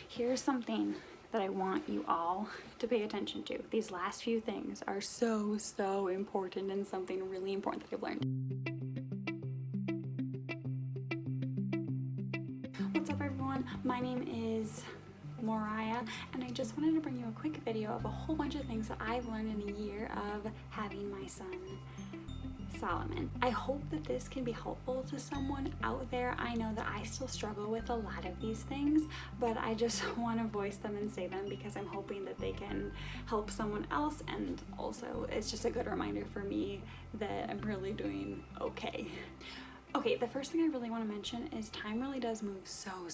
Here's something that I want you all to pay attention to. These last few things are so important, and something really important that I've learned. What's up everyone? My name is Mariah, and I just wanted to bring you a quick video of a whole bunch of things that I've learned in a year of having my son Solomon. I hope that this can be helpful to someone out there. I know that I still struggle with a lot of these things, but I just want to voice them and say them because I'm hoping that they can help someone else, and also it's just a good reminder for me that I'm really doing okay. Okay, the first thing I really want to mention is time really does move so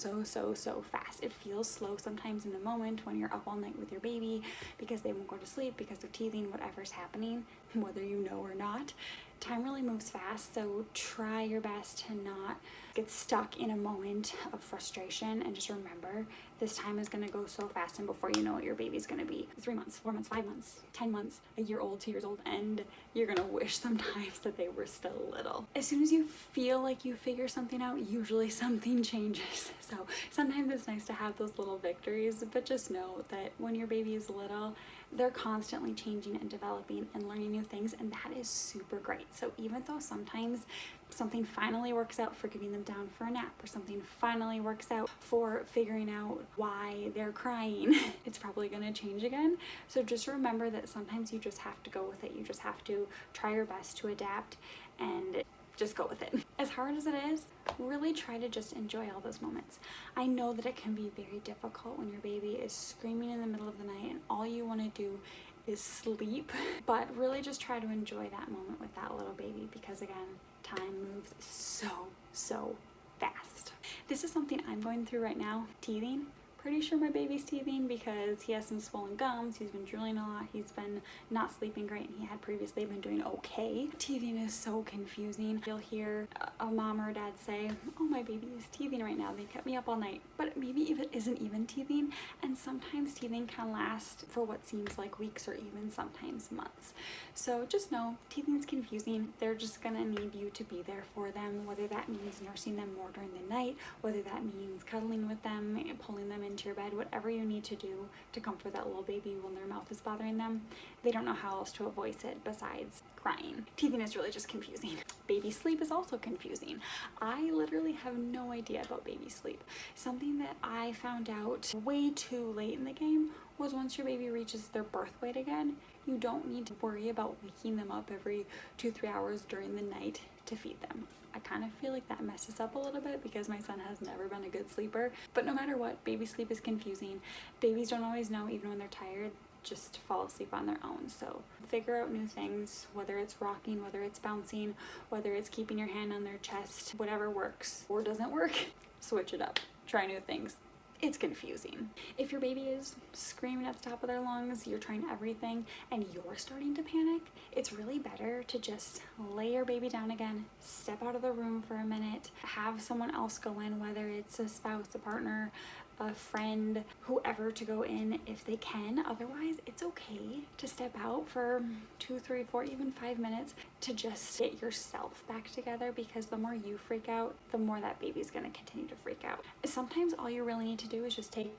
fast. It feels slow sometimes in the moment when you're up all night with your baby because they won't go to sleep, because they're teething, whatever's happening, whether you know or not. Time really moves fast, so try your best to not get stuck in a moment of frustration, and just remember this time is going to go so fast, and before you know it, your baby's going to be 3 months, 4 months, 5 months, 10 months, a year old, 2 years old, and you're going to wish sometimes that they were still little. As soon as you feel like you figure something out, usually something changes. So sometimes it's nice to have those little victories, but just know that when your baby is little, they're constantly changing and developing and learning new things, and that is super great. So even though sometimes something finally works out for getting them down for a nap, or something finally works out for figuring out why they're crying, it's probably going to change again. So just remember that sometimes you just have to go with it. You just have to try your best to adapt and just go with it. As hard as it is, really try to just enjoy all those moments. I know that it can be very difficult when your baby is screaming in the middle of the night and all you want to do is sleep, but really just try to enjoy that moment with that little baby, because again, time moves so fast. This is something I'm going through right now, teething. Pretty sure my baby's teething because he has some swollen gums, he's been drooling a lot, he's been not sleeping great, and he had previously been doing okay. Teething is so confusing. You'll hear a mom or a dad say, oh, my baby is teething right now, they kept me up all night, but maybe it isn't even teething, and sometimes teething can last for what seems like weeks or even sometimes months. So just know, teething is confusing. They're just gonna need you to be there for them, whether that means nursing them more during the night, whether that means cuddling with them, pulling them into your bed, whatever you need to do to comfort that little baby when their mouth is bothering them. They don't know how else to voice it besides crying. Teething is really just confusing. Baby sleep is also confusing. I literally have no idea about baby sleep. Something that I found out way too late in the game was once your baby reaches their birth weight again, you don't need to worry about waking them up every 2-3 hours during the night to feed them. I kind of feel like that messes up a little bit because my son has never been a good sleeper, but no matter what, baby sleep is confusing. Babies don't always know, even when they're tired, just to fall asleep on their own. So figure out new things, whether it's rocking, whether it's bouncing, whether it's keeping your hand on their chest, whatever works or doesn't work, switch it up, try new things. It's confusing. If your baby is screaming at the top of their lungs, you're trying everything, and you're starting to panic, it's really better to just lay your baby down again, step out of the room for a minute, have someone else go in, whether it's a spouse, a partner, a friend, whoever, to go in if they can. Otherwise, it's okay to step out for 2, 3, 4, even 5 minutes to just get yourself back together, because the more you freak out, the more that baby's going to continue to freak out. Sometimes all you really need to do is just take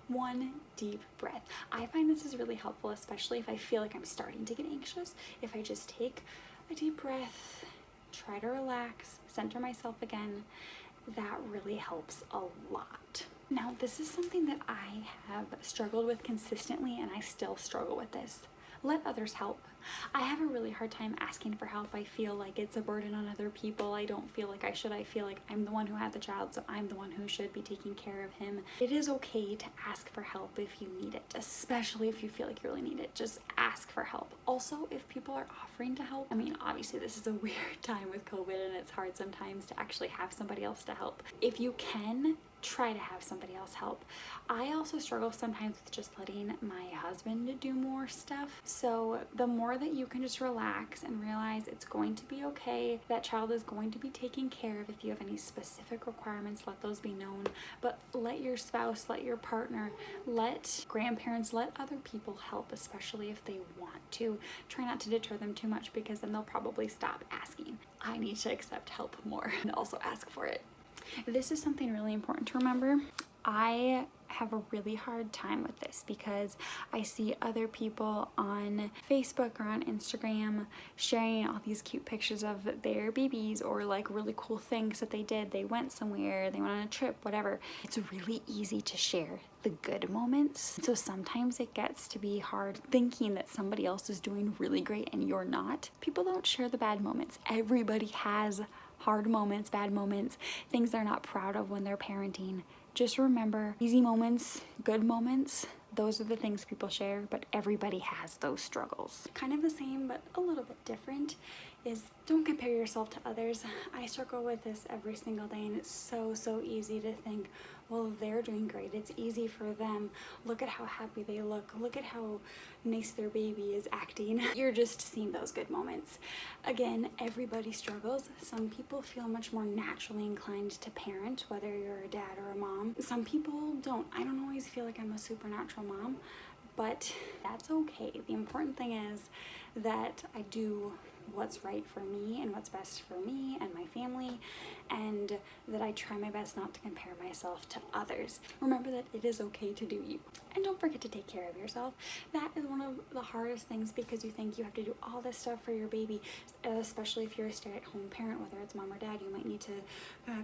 one deep breath. I find this is really helpful, especially if I feel like I'm starting to get anxious. If I just take a deep breath, try to relax, center myself again, that really helps a lot. Now, this is something that I have struggled with consistently, and I still struggle with this. Let others help. I have a really hard time asking for help. I feel like it's a burden on other people. I don't feel like I should. I feel like I'm the one who had the child, so I'm the one who should be taking care of him. It is okay to ask for help if you need it, especially if you feel like you really need it. Just ask for help. Also, if people are offering to help, I mean, obviously this is a weird time with COVID, and it's hard sometimes to actually have somebody else to help. If you can, try to have somebody else help. I also struggle sometimes with just letting my husband do more stuff. So the more that you can just relax and realize it's going to be okay, that child is going to be taken care of. If you have any specific requirements, let those be known. But let your spouse, let your partner, let grandparents, let other people help, especially if they want to. Try not to deter them too much, because then they'll probably stop asking. I need to accept help more and also ask for it. This is something really important to remember. I have a really hard time with this because I see other people on Facebook or on Instagram sharing all these cute pictures of their babies or like really cool things that they did. They went somewhere, they went on a trip, whatever. It's really easy to share the good moments. So sometimes it gets to be hard thinking that somebody else is doing really great and you're not. People don't share the bad moments. Everybody has hard moments, bad moments, things they're not proud of when they're parenting. Just remember, easy moments, good moments, those are the things people share, but everybody has those struggles. Kind of the same, but a little bit different, is don't compare yourself to others. I struggle with this every single day, and it's so easy to think, well, they're doing great. It's easy for them. Look at how happy they look. Look at how nice their baby is acting. You're just seeing those good moments. Again, everybody struggles. Some people feel much more naturally inclined to parent, whether you're a dad or a mom. Some people don't. I don't always feel like I'm a supernatural mom, but that's okay. The important thing is that I do what's right for me and what's best for me and my family, and that I try my best not to compare myself to others. Remember that it is okay to do you. And don't forget to take care of yourself. That is one of the hardest things because you think you have to do all this stuff for your baby, especially if you're a stay-at-home parent, whether it's mom or dad. You might need to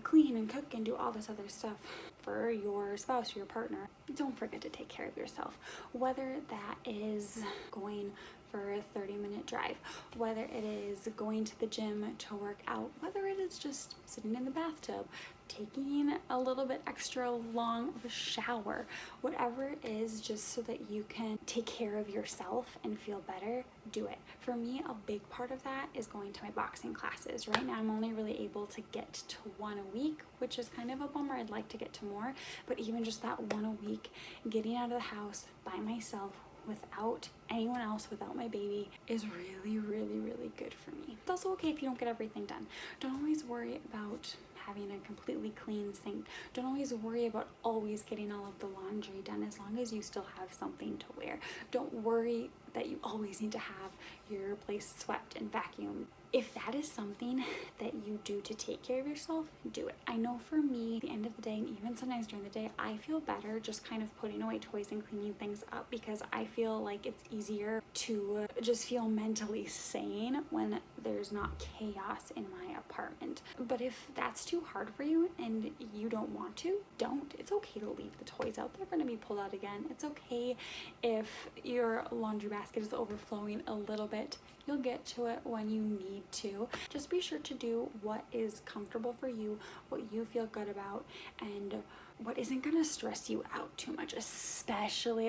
clean and cook and do all this other stuff for your spouse or your partner. Don't forget to take care of yourself. Whether that is going for a 30-minute drive, whether it is going to the gym to work out, whether it is just sitting in the bathtub, taking a little bit extra long of a shower, whatever it is, just so that you can take care of yourself and feel better, do it. For me, a big part of that is going to my boxing classes. Right now, I'm only really able to get to one a week, which is kind of a bummer. I'd like to get to more, but even just that one a week, getting out of the house by myself, without anyone else, without my baby, is really good for me. It's also okay if you don't get everything done. Don't always worry about having a completely clean sink. Don't always worry about always getting all of the laundry done, as long as you still have something to wear. Don't worry that you always need to have your place swept and vacuumed. If that is something that you do to take care of yourself, do it. I know for me, at the end of the day, and even sometimes during the day, I feel better just kind of putting away toys and cleaning things up, because I feel like it's easier to just feel mentally sane when there's not chaos in my apartment. But if that's too hard for you and you don't want to, don't. It's okay to leave the toys out. They're going to be pulled out again. It's okay if your laundry basket is overflowing a little bit. You'll get to it when you need to. Just be sure to do what is comfortable for you, what you feel good about, and what isn't going to stress you out too much, especially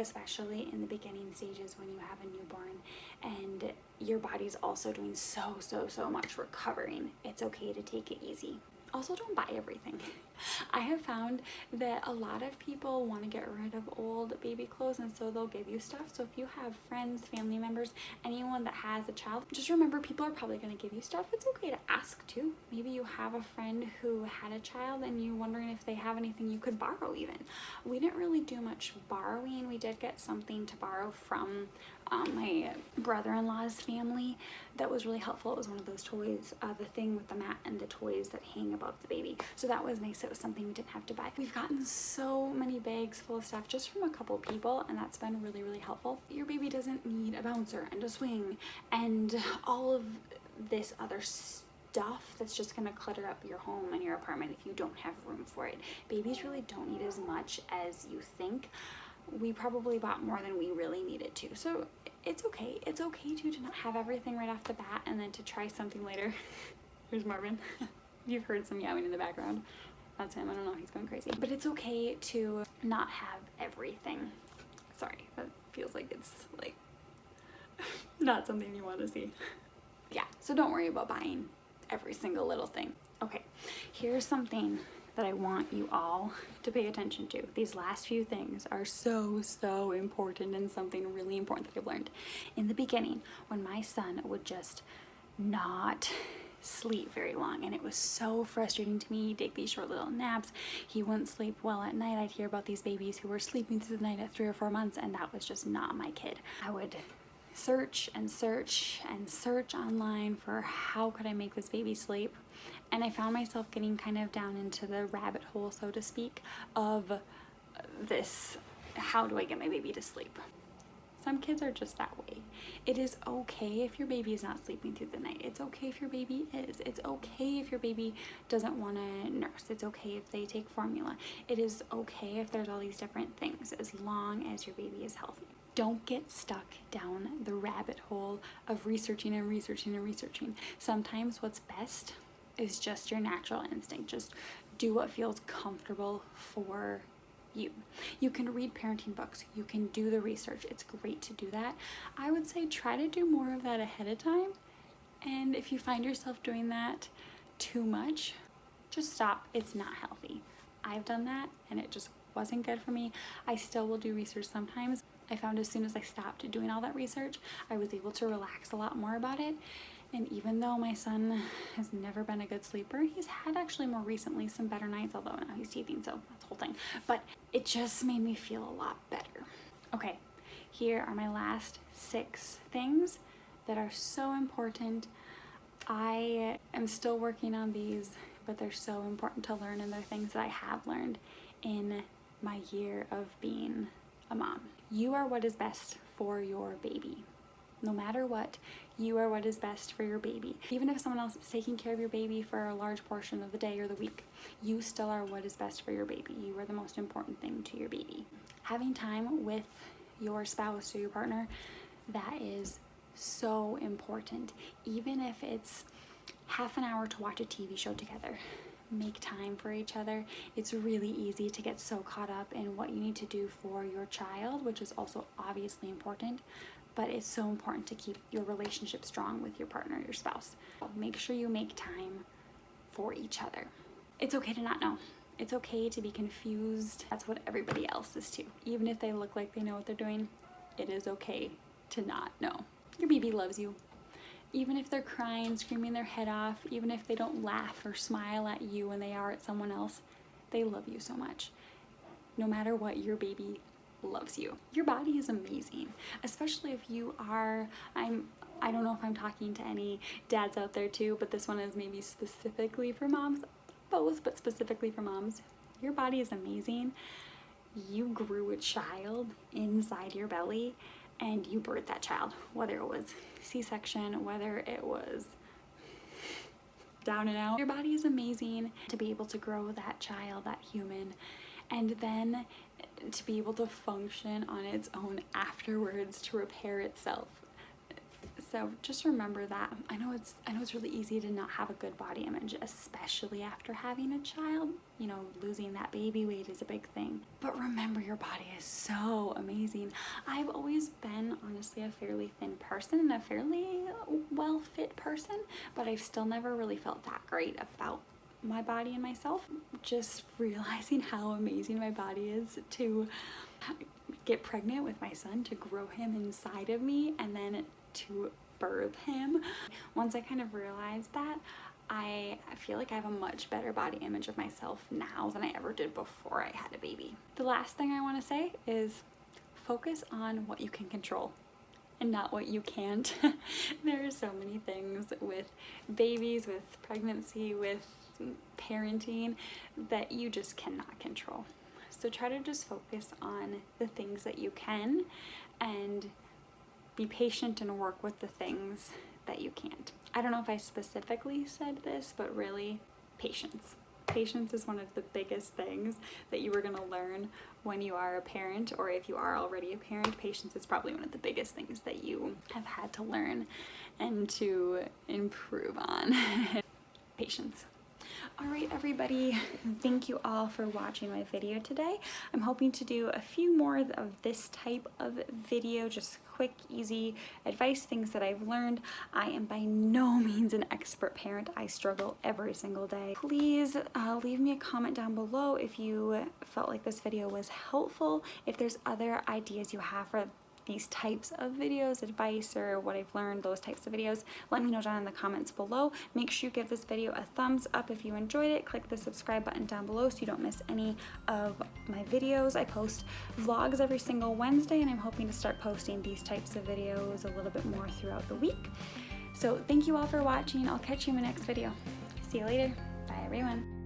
in the beginning stages when you have a newborn and your body's also doing so much recovering. It's okay to take it easy. Also, don't buy everything. I have found that a lot of people want to get rid of old baby clothes, and so they'll give you stuff. So if you have friends, family members, anyone that has a child, just remember people are probably going to give you stuff. It's okay to ask too. Maybe you have a friend who had a child and you're wondering if they have anything you could borrow even. We didn't really do much borrowing. We did get something to borrow from my brother-in-law's family that was really helpful. It was one of those toys, the thing with the mat and the toys that hang above the baby. So that was nice. It was something we didn't have to buy. We've gotten so many bags full of stuff just from a couple people, and that's been really helpful. Your baby doesn't need a bouncer and a swing and all of this other stuff that's just going to clutter up your home and your apartment if you don't have room for it. Babies really don't need as much as you think. We probably bought more than we really needed to. So it's okay. It's okay to not have everything right off the bat and then to try something later. Here's Marvin. You've heard some meowing in the background. That's him. I don't know. He's going crazy. But it's okay to not have everything. Sorry. That feels like it's like not something you want to see. Yeah. So don't worry about buying every single little thing. Okay. Here's something that I want you all to pay attention to. These last few things are so important, and something really important that I've learned. In the beginning, when my son would just not sleep very long, and it was so frustrating to me. He'd take these short little naps. He wouldn't sleep well at night. I'd hear about these babies who were sleeping through the night at 3 or 4 months, and that was just not my kid. I would search and search and search online for how could I make this baby sleep. And I found myself getting kind of down into the rabbit hole, so to speak, of this, how do I get my baby to sleep? Some kids are just that way. It is okay if your baby is not sleeping through the night. It's okay if your baby is. It's okay if your baby doesn't want to nurse. It's okay if they take formula. It is okay if there's all these different things, as long as your baby is healthy. Don't get stuck down the rabbit hole of researching and researching and researching. Sometimes what's best is just your natural instinct. Just do what feels comfortable for you. You can read parenting books. You can do the research. It's great to do that. I would say try to do more of that ahead of time. And if you find yourself doing that too much, just stop. It's not healthy. I've done that and it just wasn't good for me. I still will do research sometimes. I found as soon as I stopped doing all that research, I was able to relax a lot more about it. And even though my son has never been a good sleeper, he's had actually more recently some better nights, although now he's teething, so that's the whole thing. But it just made me feel a lot better. Okay, here are my last 6 things that are so important. I am still working on these, but they're so important to learn, and they're things that I have learned in my year of being a mom. You are what is best for your baby. No matter what, you are what is best for your baby. Even if someone else is taking care of your baby for a large portion of the day or the week, you still are what is best for your baby. You are the most important thing to your baby. Having time with your spouse or your partner, that is so important. Even if it's half an hour to watch a TV show together, make time for each other. It's really easy to get so caught up in what you need to do for your child, which is also obviously important, but it's so important to keep your relationship strong with your partner, your spouse. Make sure you make time for each other. It's okay to not know. It's okay to be confused. That's what everybody else is too. Even if they look like they know what they're doing, it is okay to not know. Your baby loves you. Even if they're crying, screaming their head off, even if they don't laugh or smile at you when they are at someone else, they love you so much. No matter what, your baby loves you. Your body is amazing, especially if you are, I don't know if I'm talking to any dads out there too, but this one is maybe specifically for moms, both, but specifically for moms. Your body is amazing. You grew a child inside your belly and you birthed that child, whether it was C-section, whether it was down and out. Your body is amazing to be able to grow that child, that human, and then to be able to function on its own afterwards to repair itself. So just remember that. I know it's really easy to not have a good body image, especially after having a child. You know, losing that baby weight is a big thing. But remember, your body is so amazing. I've always been, honestly, a fairly thin person and a fairly well-fit person, but I've still never really felt that great about my body and myself. Just realizing how amazing my body is to get pregnant with my son, to grow him inside of me, and then to birth him. Once I kind of realized that, I feel like I have a much better body image of myself now than I ever did before I had a baby. The last thing I want to say is focus on what you can control and not what you can't. There are so many things with babies, with pregnancy, with parenting that you just cannot control. So try to just focus on the things that you can and be patient and work with the things that you can't. I don't know if I specifically said this, but really, patience. Patience is one of the biggest things that you are going to learn when you are a parent, or if you are already a parent. Patience is probably one of the biggest things that you have had to learn and to improve on. Patience. Alright everybody, thank you all for watching my video today. I'm hoping to do a few more of this type of video, just quick, easy advice, things that I've learned. I am by no means an expert parent. I struggle every single day. Please leave me a comment down below if you felt like this video was helpful, if there's other ideas you have for these types of videos, advice or what I've learned, those types of videos, let me know down in the comments below. Make sure you give this video a thumbs up if you enjoyed it. Click the subscribe button down below so you don't miss any of my videos. I post vlogs every single Wednesday, and I'm hoping to start posting these types of videos a little bit more throughout the week. So thank you all for watching. I'll catch you in my next video. See you later. Bye everyone.